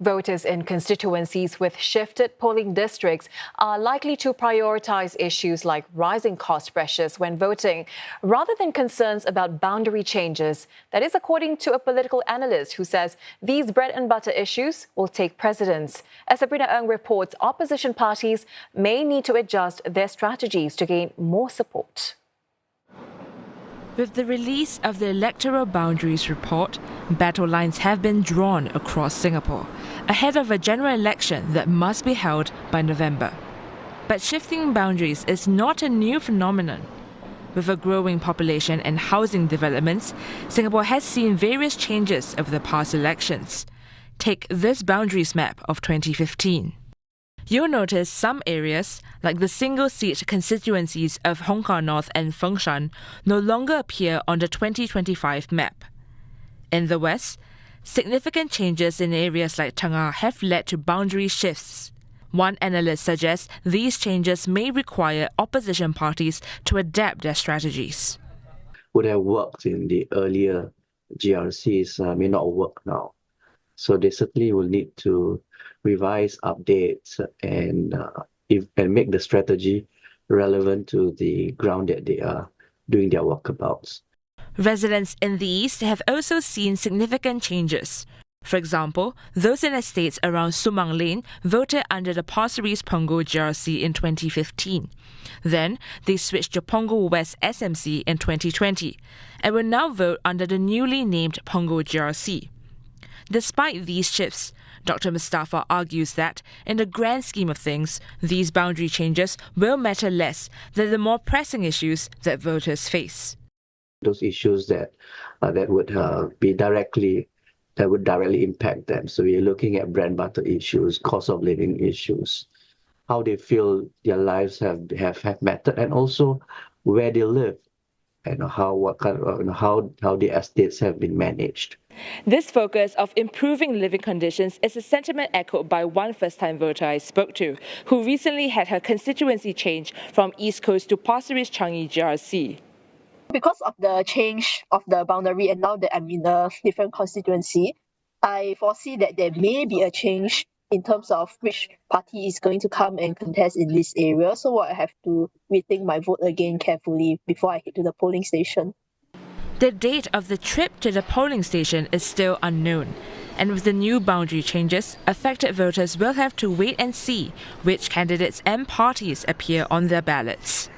Voters in constituencies with shifted polling districts are likely to prioritise issues like rising cost pressures when voting, rather than concerns about boundary changes. That is according to a political analyst who says these bread and butter issues will take precedence. As Sabrina Ng reports, opposition parties may need to adjust their strategies to gain more support. With the release of the Electoral Boundaries Report, battle lines have been drawn across Singapore, ahead of a general election that must be held by November. But shifting boundaries is not a new phenomenon. With a growing population and housing developments, Singapore has seen various changes over the past elections. Take this boundaries map of 2015. You'll notice some areas, like the single-seat constituencies of Hong Kong North and Fengshan, no longer appear on the 2025 map. In the west, significant changes in areas like Teng Nga have led to boundary shifts. One analyst suggests these changes may require opposition parties to adapt their strategies. Would have worked in the earlier GRCs may not work now. So they certainly will need to revise, updates, and make the strategy relevant to the ground that they are doing their walkabouts. Residents in the east have also seen significant changes. For example, those in estates around Sumang Lane voted under the Pasir Ris Punggol GRC in 2015. Then, they switched to Punggol West SMC in 2020 and will now vote under the newly named Punggol GRC. Despite these shifts, Dr. Mustafa argues that, in the grand scheme of things, these boundary changes will matter less than the more pressing issues that voters face. Those issues that would directly impact them. So we're looking at bread and butter issues, cost of living issues, how they feel their lives have mattered, and also where they live, and how the estates have been managed. This focus of improving living conditions is a sentiment echoed by one first-time voter I spoke to, who recently had her constituency changed from East Coast to Pasir Ris Changi GRC. Because of the change of the boundary and now that I'm in a different constituency, I foresee that there may be a change in terms of which party is going to come and contest in this area. So I have to rethink my vote again carefully before I head to the polling station. The date of the trip to the polling station is still unknown, and with the new boundary changes, affected voters will have to wait and see which candidates and parties appear on their ballots.